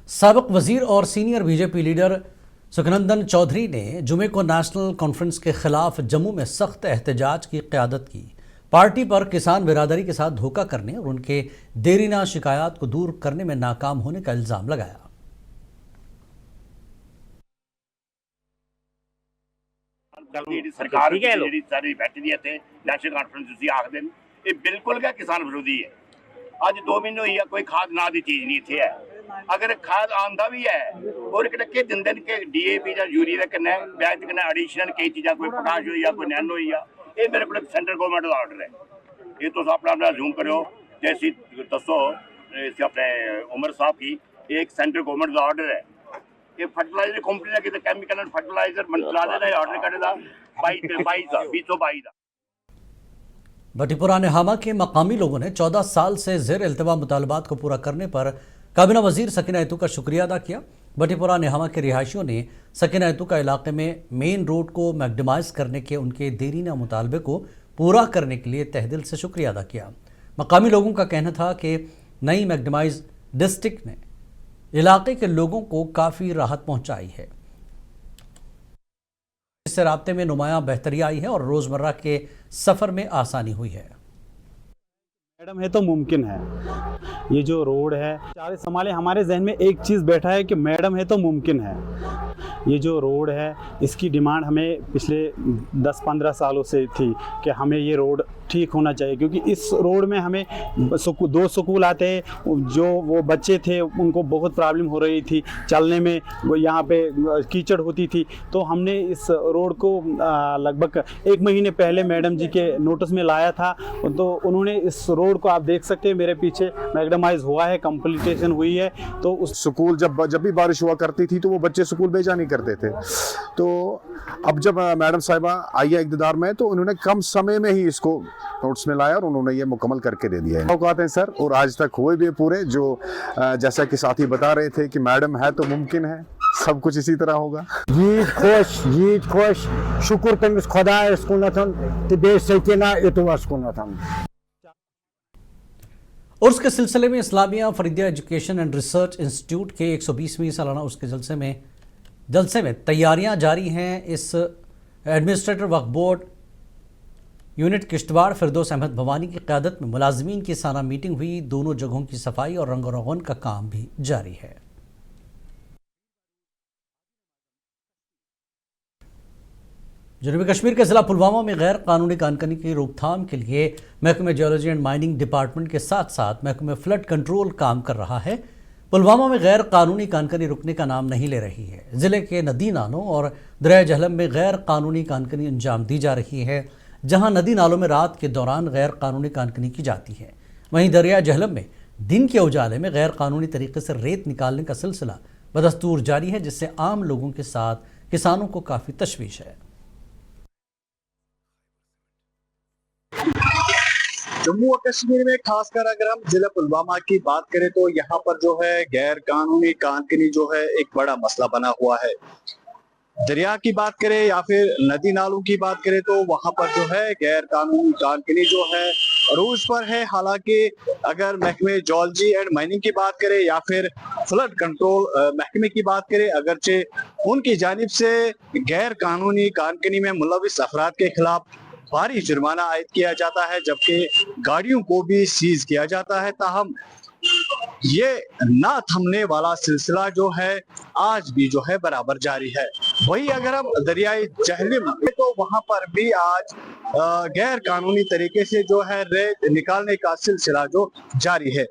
साबिक वजीर और senior BJP leader Sukhnandan Chaudhary ने जुमे को नेशनल कॉन्फ्रेंस के खिलाफ जम्मू में सख्त एहतजाज की क़यादत की। पार्टी पर किसान बिरादरी के साथ धोखा करने और उनके देरीना शिकायत को दूर करने में नाकाम होने का इल्ज़ाम लगाया। सरकार सारी बैठी दी थे नेशनल कॉन्फ्रेंस ਤੁਸੀਂ ਆਖਦੇ ਨੇ ਇਹ ਬਿਲਕੁਲ क्या किसान विरोधी है। ਅੱਜ 2 ਮਹੀਨੇ ਹੋਈ ਆ ਕੋਈ ਖਾਦ ਨਾ ਦੀ ਚੀਜ਼ ਨਹੀਂ ਇੱਥੇ ਹੈ। ਅਗਰ ਖਾਦ ਆਂਦਾ ਵੀ ਹੈ और ਕਿਹੜੇ ਦਿੰਦੇ ਨੇ ਕਿ ਡੀਏਪੀ ਜਾਂ ਯੂਰੀਆ ਦਾ ਕਿੰਨਾ ਬੈਚ ਕਿੰਨਾ ਐਡੀਸ਼ਨਲ ਕਈ ਚੀਜ਼ਾਂ ਕੋਈ ਪ੍ਰਕਾਸ਼ ਹੋਈ ਆ ਕੋਈ ਨੈਨੋ ਹੋਈ ਆ ਇਹ ਮੇਰੇ ਕੋਲ ਸੈਂਟਰ ਗਵਰਨਮੈਂਟ ਦਾ ਆਰਡਰ ਹੈ। ਇਹ ਤੁਸੀਂ ਆਪਣਾ ਜ਼ੂਮ ਕਰਿਓ जैसी दसो अपने उमर साहब की एक सेंट्रल गवर्नमेंट का ऑर्डर है ये फर्टिलाइजर कंपनी का किसी केमिकल एंड फर्टिलाइजर मंत्रालय ने ऑर्डर करेगा 2022 का। भट्टीपुरा नेहामा के मकामी लोगों ने 14 साल से ज़ेर इल्तवा मुतालबात को पूरा करने पर काबीना वजीर सकीना ऐतू का शुक्रिया अदा किया। भट्टीपुरा नेहामा के रिहायशियों ने सकीना ऐतू का इलाके में मेन रोड को मैग्डमाइज करने के उनके देरीना मुतालबे को पूरा करने के लिए तहदिल से शुक्रिया अदा किया। मकामी लोगों का कहना था कि नई मैग्डमाइज डिस्ट्रिक्ट ने इलाके के लोगों को काफ़ी राहत पहुंचाई है। इससे राब्ते में नुमायां बेहतरी आई है और रोज़मर्रा के सफ़र में आसानी हुई है। मैडम है तो मुमकिन है। ये जो रोड है सारे संभाले हमारे जहन में एक चीज़ बैठा है कि मैडम है तो मुमकिन है। ये जो रोड है इसकी डिमांड हमें पिछले 10-15 सालों से थी कि हमें ये रोड ठीक होना चाहिए, क्योंकि इस रोड में हमें 2 स्कूल आते हैं, जो वो बच्चे थे उनको बहुत प्रॉब्लम हो रही थी चलने में, वो यहाँ पे कीचड़ होती थी। तो हमने इस रोड को लगभग 1 महीने पहले मैडम जी के नोटिस में लाया था। तो उन्होंने इस रोड को आप देख सकते हैं मेरे पीछे मैग्डमाइज हुआ है, कंप्लीटेशन हुई है। तो उस स्कूल जब भी बारिश हुआ करती थी तो वो बच्चे स्कूल भेजा नहीं करते थे। तो अब जब मैडम साहिबा आई है इक़्तिदार में तो उन्होंने कम समय में ही इसको नोट्स में लाया और उन्होंने ये मुकम्मल करके दे दिया है। औकात हैं सर और आज तक हुए भी पूरे, जो जैसा कि साथी बता रहे थे कि मैडम है तो मुमकिन है, सब कुछ इसी तरह होगा। जीत खुश शुक्र तमिस खुदायस कुनथन ते बे सकीना इतवास कुनथन। उर्स के सिलसिले में Islamia Faridia education and research institute के 120वीं सालाना उर्स के जलसे में तैयारियां जारी हैं। इस एडमिनिस्ट्रेटर वक्फ बोर्ड यूनिट किश्तवाड़ फिरदौस अहमद भवानी की क़यादत में मुलाजमीन की साना मीटिंग हुई। दोनों जगहों की सफाई और रंग रोगन का काम भी जारी है। जनूबी कश्मीर के ज़िला पुलवामा में गैर कानूनी कानकनी की रोकथाम के लिए महकमे जियोलॉजी एंड माइनिंग डिपार्टमेंट के साथ साथ महकमे फ्लड कंट्रोल काम कर रहा है। पुलवामा में गैर कानूनी कानकनी रुकने का नाम नहीं ले रही है। ज़िले के नदी नालों और दरिया जहलम में गैर कानूनी कानकनी अंजाम दी जा रही है। जहां नदी नालों में रात के दौरान गैर कानूनी कानकनी की जाती है, वहीं दरिया जहलम में दिन के उजाले में गैर कानूनी तरीके से रेत निकालने का सिलसिला बदस्तूर जारी है, जिससे आम लोगों के साथ किसानों को काफ़ी तशवीश है। जम्मू और कश्मीर में खासकर अगर हम जिला पुलवामा की बात करें तो यहाँ पर जो है गैर कानूनी कानकनी जो है एक बड़ा मसला बना हुआ है। दरिया की बात करें या फिर नदी नालों की बात करें तो वहां पर जो है गैर कानूनी कानकनी जो है अरूज पर है। हालांकि अगर महकमे जियोलॉजी एंड माइनिंग की बात करें या फिर फ्लड कंट्रोल महकमे की बात करें, अगरचे उनकी जानिब से गैर कानूनी कानकनी में मुलविस अफराद के खिलाफ भारी जुर्माना आयद किया जाता है, जबकि गाड़ियों को भी सीज किया जाता है। ताहम ये ना थमने वाला सिलसिला जो है आज भी जो है बराबर जारी है। वही अगर हम दरियाई जहलम तो वहां पर भी आज गैर कानूनी तरीके से जो है रेत निकालने का सिलसिला जो जारी है।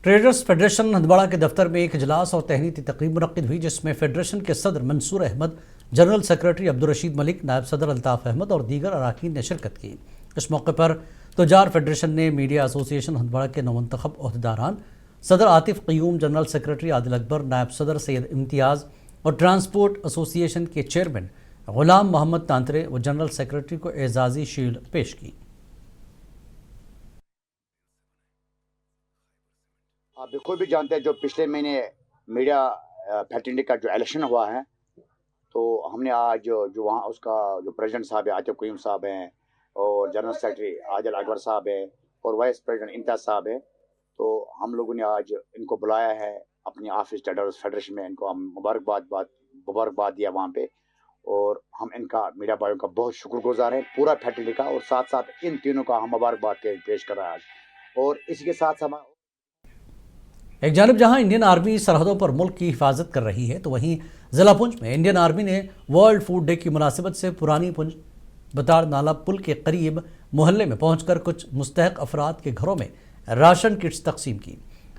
ट्रेडर्स फेडरेशन हंदवाड़ा के दफ्तर में एक इजलास और तहनीती तकरीब मुनक्किद हुई, जिसमें फेडरेशन के सदर मंसूर अहमद, जनरल सेक्रेटरी अब्दुल रशीद मलिक, नायब सदर अल्ताफ़ अहमद और दीगर अराकीन ने शिरकत की। इस मौके पर तुजार फेडरेशन ने मीडिया एसोसिएशन हंदवाड़ा के नवंतखब अहदेदारान सदर आतिफ क़य्यूम, जनरल सेक्रेटरी आदिल अकबर, नायब सदर सैयद इम्तियाज़ और ट्रांसपोर्ट एसोसिएशन के चेयरमैन गुलाम मोहम्मद तांतरे व जनरल सेक्रेटरी को एजाज़ी शील्ड पेश की। आप बिल्कुल भी जानते हैं जो पिछले महीने मीडिया फैटर्निटी का जो इलेक्शन हुआ है, तो हमने आज जो वहाँ उसका जो प्रेसिडेंट साहब है आतिफ क़य्यूम साहब हैं और जनरल सेक्रेटरी आदिल अकबर साहब हैं और वाइस प्रेसिडेंट इम्तियाज़ साहब हैं, تو ہم لوگوں نے آج ان کو بلایا ہے اپنی آفس ٹریڈرز فیڈریشن میں. ان کو ہم مبارکباد دیا وہاں پہ, اور ہم ان کا میڈیا بھائیوں کا بہت شکر گزار ہیں پورا فیٹرنیٹی کا, اور ساتھ ساتھ ان تینوں کا ہم مبارکباد پیش کر رہے ہیں آج. اور اسی کے ساتھ ہم ایک جانب جہاں انڈین آرمی سرحدوں پر ملک کی حفاظت کر رہی ہے تو وہیں ضلع پنچ میں انڈین آرمی نے ورلڈ فوڈ ڈے کی مناسبت سے پرانی پنچ بتاڑ نالہ پل کے قریب محلے میں پہنچ کر کچھ مستحق افراد کے گھروں میں راشن کٹس تقسیم کی.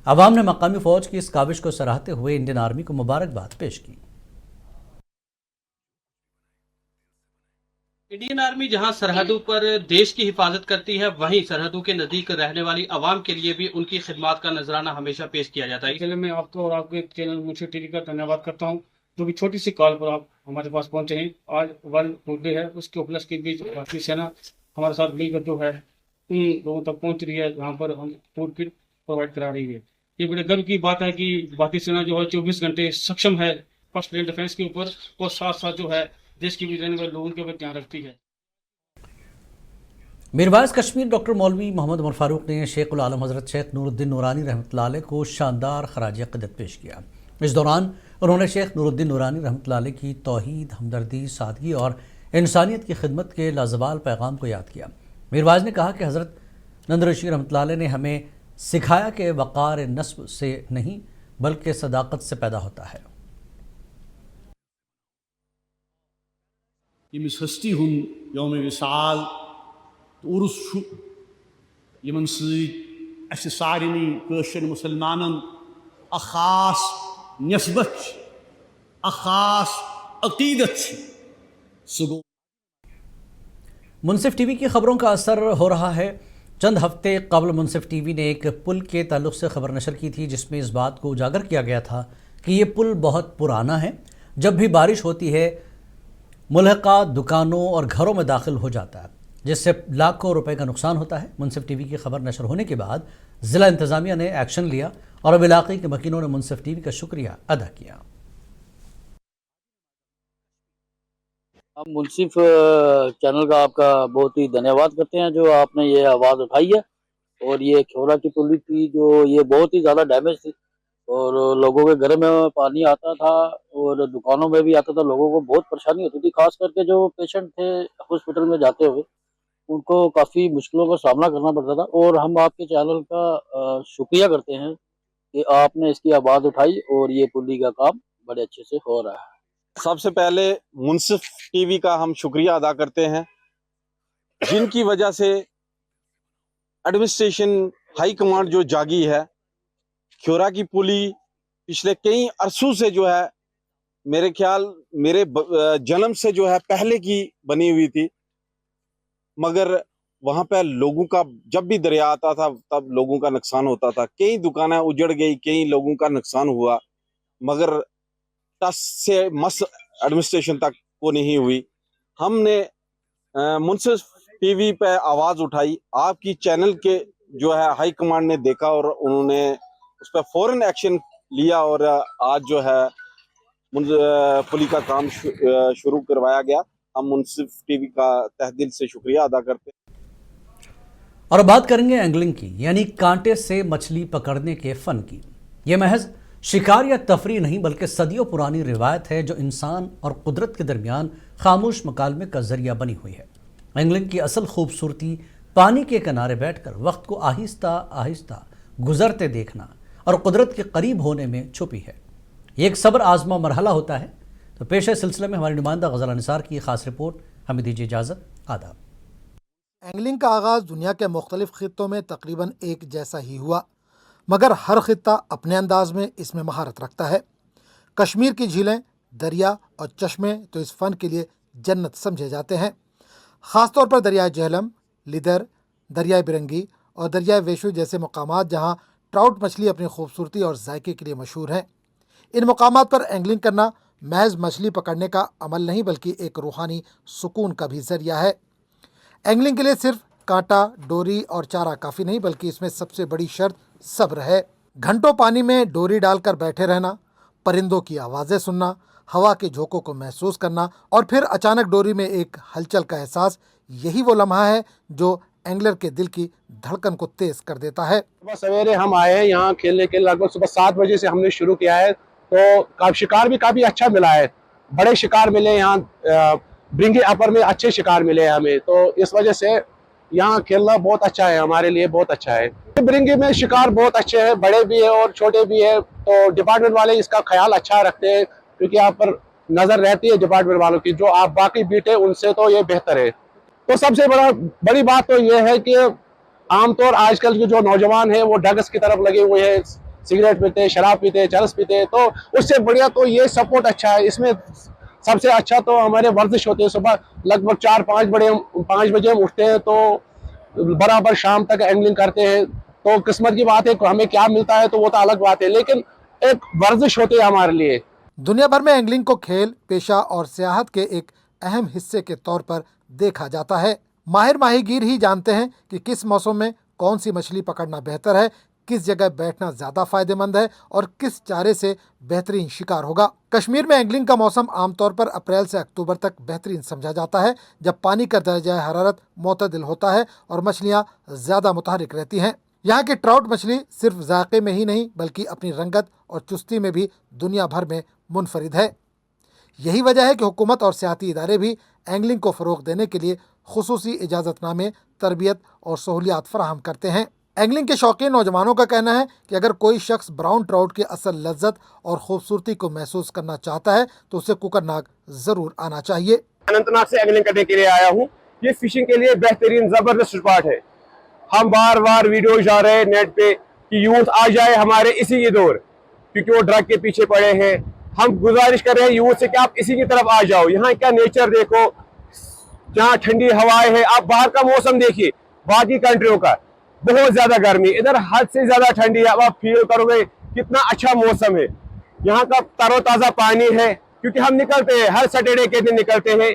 عوام نے مقامی فوج کی اس کاوش کو سراہتے ہوئے انڈین آرمی کو مبارکباد پیش کی. انڈین آرمی جہاں سرحدوں پر دیش کی حفاظت کرتی ہے وہیں سرحدوں کے نزدیک رہنے والی عوام کے لیے بھی ان کی خدمات کا نذرانہ ہمیشہ پیش کیا جاتا ہے. چینل میں آپ کو اور آپ کے چینل منصف ٹی وی کا دھنیہ واد کرتا ہوں جو بھی چھوٹی سی کال پر آپ ہمارے پاس پہنچے ہیں. آج ورلڈ فوڈ ڈے ہے, اس کے اپلس کے بیچ بھارتی سینا ہمارے ساتھ مل کر جو ہے ان لوگوں تک پہنچ رہی ہے جہاں پر ہم فوڈ کٹ پرووائڈ کرا رہی ہے. یہ بڑے گرو کی بات ہے کہ بھارتی سینا جو ہے 24 گھنٹے سکشم ہے فرسٹ لائن ڈیفینس کے اوپر, اور ساتھ ساتھ جو ہے دیش کی بھی رہنے والے لوگوں کے اوپر دھیان رکھتی ہے. میرواعظ کشمیر ڈاکٹر مولوی محمد عمر فاروق نے شیخ العالم حضرت شیخ نور الدین نورانی رحمۃ اللہ علیہ کو شاندار خراج عقیدت پیش کیا. اس دوران انہوں نے شیخ نور الدین نورانی رحمۃ اللہ علیہ کی توحید, ہمدردی, سادگی اور انسانیت کی خدمت کے لازوال پیغام کو یاد کیا. میرواعظ نے کہا کہ حضرت نند رشی رحمۃ اللہ علیہ نے ہمیں سکھایا کہ وقار نسب سے نہیں بلکہ صداقت سے پیدا ہوتا ہے. یمس ہستی ہن یوم وصال عرس یمن ست سارنی کشر مسلمانن اخ خاص نسبت اخ خاص عقیدت سگو. منصف ٹی وی کی خبروں کا اثر ہو رہا ہے. چند ہفتے قبل منصف ٹی وی نے ایک پل کے تعلق سے خبر نشر کی تھی جس میں اس بات کو اجاگر کیا گیا تھا کہ یہ پل بہت پرانا ہے, جب بھی بارش ہوتی ہے ملحقہ دکانوں اور گھروں میں داخل ہو جاتا ہے جس سے لاکھوں روپے کا نقصان ہوتا ہے. منصف ٹی وی کی خبر نشر ہونے کے بعد ضلع انتظامیہ نے ایکشن لیا اور اب علاقے کے مکینوں نے منصف ٹی وی کا شکریہ ادا کیا. ہم منصف چینل کا آپ کا بہت ہی دھنیہ واد کرتے ہیں جو آپ نے یہ آواز اٹھائی ہے. اور یہ کھیورا کی پلی تھی جو یہ بہت ہی زیادہ ڈیمیج تھی اور لوگوں کے گھر میں پانی آتا تھا اور دکانوں میں بھی آتا تھا. لوگوں کو بہت پریشانی ہوتی تھی, خاص کر کے جو پیشنٹ تھے ہاسپٹل میں جاتے ہوئے ان کو کافی مشکلوں کا سامنا کرنا پڑتا تھا. اور ہم آپ کے چینل کا شکریہ کرتے ہیں کہ آپ نے اس کی آواز اٹھائی اور یہ پلی کا کام بڑے اچھے سے ہو رہا ہے. سب سے پہلے منصف ٹی وی کا ہم شکریہ ادا کرتے ہیں جن کی وجہ سے ایڈمنسٹریشن ہائی کمانڈ جو جاگی ہے. کھیورا کی پلی پچھلے کئی عرصوں سے جو ہے میرے خیال میرے جنم سے جو ہے پہلے کی بنی ہوئی تھی, مگر وہاں پہ لوگوں کا جب بھی دریا آتا تھا تب لوگوں کا نقصان ہوتا تھا. کئی دکانیں اجڑ گئی, کئی لوگوں کا نقصان ہوا, مگر ٹس سے مس ایڈمنسٹریشن تک وہ نہیں ہوئی. ہم نے منصف ٹی وی پہ آواز اٹھائی, آپ کی چینل کے جو ہے ہائی کمانڈ نے دیکھا اور انہوں نے اس پہ فوراً ایکشن لیا اور آج جو ہے پلی کا کام شروع کروایا گیا. ہم منصف ٹی وی کا تہ دل سے شکریہ ادا کرتے ہیں. اور اب بات کریں گے اینگلنگ کی, یعنی کانٹے سے مچھلی پکڑنے کے فن کی. یہ محض شکار یا تفریح نہیں بلکہ صدیوں پرانی روایت ہے جو انسان اور قدرت کے درمیان خاموش مکالمے کا ذریعہ بنی ہوئی ہے. اینگلنگ کی اصل خوبصورتی پانی کے کنارے بیٹھ کر وقت کو آہستہ آہستہ گزرتے دیکھنا اور قدرت کے قریب ہونے میں چھپی ہے. یہ ایک صبر آزما مرحلہ ہوتا ہے. تو پیش ہے سلسلے میں ہماری نمائندہ غزالہ نثار کی خاص رپورٹ. ہمیں دیجیے اجازت. آداب. اینگلنگ کا آغاز دنیا کے مختلف خطوں میں تقریباً ایک جیسا ہی ہوا, مگر ہر خطہ اپنے انداز میں اس میں مہارت رکھتا ہے. کشمیر کی جھیلیں, دریا اور چشمے تو اس فن کے لیے جنت سمجھے جاتے ہیں. خاص طور پر دریائے جہلم, لیدر, دریائے برنگی اور دریائے ویشو جیسے مقامات جہاں ٹراؤٹ مچھلی اپنی خوبصورتی اور ذائقے کے لیے مشہور ہیں. ان مقامات پر اینگلنگ کرنا محض مچھلی پکڑنے کا عمل نہیں بلکہ ایک روحانی سکون کا بھی ذریعہ ہے. اینگلنگ کے لیے صرف کانٹا, ڈوری اور چارہ کافی نہیں بلکہ اس میں سب سے بڑی شرط صبر ہے. گھنٹوں پانی میں ڈوری ڈال کر بیٹھے رہنا, پرندوں کی آوازیں سننا, ہوا کے جھونکوں کو محسوس کرنا اور پھر اچانک ڈوری میں ایک ہلچل کا احساس, یہی وہ لمحہ ہے جو एंगलर के दिल की धड़कन को तेज कर देता है। सुबह सवेरे हम आए हैं यहाँ खेलने के, लगभग सुबह 7 बजे से हमने शुरू किया है, तो शिकार भी काफ़ी अच्छा मिला है, बड़े शिकार मिले यहाँ, ब्रिंगी अपर में अच्छे शिकार मिले हैं हमें, तो इस वजह से यहाँ खेलना बहुत अच्छा है, हमारे लिए बहुत अच्छा है। ब्रिंगी में शिकार बहुत अच्छे हैं, बड़े भी है और छोटे भी है, तो डिपार्टमेंट वाले इसका ख्याल अच्छा रखते हैं, क्योंकि यहाँ पर नज़र रहती है डिपार्टमेंट वालों की, जो आप बाकी बीट है उनसे तो ये बेहतर है। तो सबसे बड़ी बात तो ये है कि आमतौर आजकल के जो नौजवान हैं वो ड्रग्स की तरफ लगे हुए हैं, सिगरेट पीते, शराब पीते, चरस पीते, तो उससे बढ़िया तो ये सपोर्ट अच्छा है। इसमें सबसे अच्छा तो हमारे वर्जिश होते हैं, सुबह लगभग 4-5 बजे हम उठते हैं, तो बराबर शाम तक एंगलिंग करते हैं, तो किस्मत की बात है, हमें क्या मिलता है तो वो तो अलग बात है, लेकिन एक वर्जिश होती है हमारे लिए। दुनिया भर में एंगलिंग को खेल, पेशा और सियाहत के एक अहम हिस्से के तौर पर देखा जाता है। माहिर माहीगीर ही जानते हैं कि किस मौसम में कौन सी मछली पकड़ना बेहतर है, किस जगह बैठना ज़्यादा फायदेमंद है और किस चारे से बेहतरीन शिकार होगा। कश्मीर में एंगलिंग का मौसम आमतौर पर अप्रैल से अक्टूबर तक बेहतरीन समझा जाता है, जब पानी का दर्जा हरारत मोतदिल होता है और मछलियाँ ज़्यादा मुतहरिक रहती हैं। यहाँ की ट्राउट मछली सिर्फ जायके में ही नहीं बल्कि अपनी रंगत और चुस्ती में भी दुनिया भर में मुनफरिद है। यही वजह है कि हुकूमत और सियाती इदारे भी एंगलिंग को फ़रोग़ देने के लिए खुसूसी इजाज़तनामे, तरबियत और सहूलियात फराहम करते हैं। एंगलिंग के शौकीन नौजवानों का कहना है कि अगर कोई शख्स ब्राउन ट्राउट की असल लज्जत और खूबसूरती को महसूस करना चाहता है तो उसे कुकरनाग ज़रूर आना चाहिए। अनंतनाग से एंगलिंग करने के लिए आया हूँ। ये फिशिंग के लिए बेहतरीन ज़बरदस्त स्पॉट है। हम बार बार वीडियो जा रहे हैं नेट पे कि यूथ आ जाए हमारे इसी की दौर, क्योंकि वो ड्रग के पीछे पड़े हैं। हम गुजारिश कर रहे हैं यूथ से कि आप इसी की तरफ आ जाओ। यहाँ का नेचर देखो, जहाँ ठंडी हवाएं हैं। आप बाहर का मौसम देखिए, बाकी कंट्रियों का बहुत ज्यादा गर्मी, इधर हद से ज्यादा ठंडी है। अब आप फील करोगे कितना अच्छा मौसम है। यहाँ का तरोताज़ा पानी है, क्योंकि हम निकलते हैं, हर सैटरडे के दिन निकलते हैं,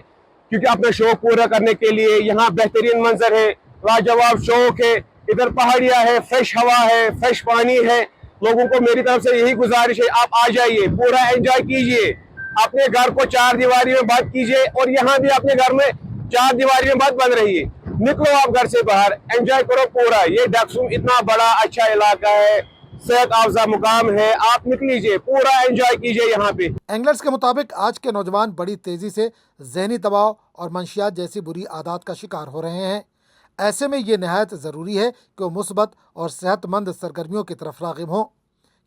क्योंकि अपना शौक पूरा करने के लिए। यहाँ बेहतरीन मंजर है, लाजवाब शौक है, इधर पहाड़ियाँ है, फ्रेश हवा है, फ्रेश पानी है। लोगों को मेरी तरफ से यही गुजारिश है, आप आ जाइए, पूरा एंजॉय कीजिए, अपने घर को 4 दीवारी में बंद कीजिए और यहाँ भी अपने घर में 4 दीवारी में बंद रहिए। निकलो आप घर से बाहर, एंजॉय करो पूरा। ये डक्सुम इतना बड़ा अच्छा इलाका है, सेहत अफजा मुकाम है, आप निकलीजिए, पूरा एंजॉय कीजिए यहाँ पे। एंगलर्स के मुताबिक आज के नौजवान बड़ी तेजी से जहनी दबाव और मंशियात जैसी बुरी आदत का शिकार हो रहे हैं। ऐसे में ये नहायत ज़रूरी है कि वो मुस्बत और सेहतमंद सरगर्मियों की तरफ राग़िब हों।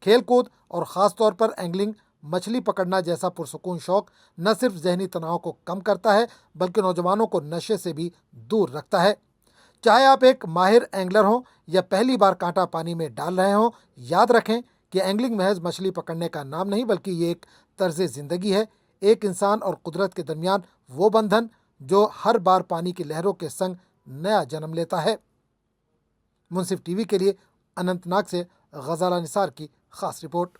खेल कूद और ख़ास तौर पर एंगलिंग, मछली पकड़ना जैसा पुरसुकून शौक़ न सिर्फ जहनी तनाव को कम करता है बल्कि नौजवानों को नशे से भी दूर रखता है। चाहे आप एक माहिर एंगलर हों या पहली बार कांटा पानी में डाल रहे हों, याद रखें कि एंगलिंग महज मछली पकड़ने का नाम नहीं बल्कि ये एक तर्ज़ ज़िंदगी है, एक इंसान और कुदरत के दरमियान वो बंधन जो हर बार पानी की लहरों के संग नया जन्म लेता है। मुंसिफ टीवी के लिए अनंतनाग से गज़ाला निसार की खास रिपोर्ट।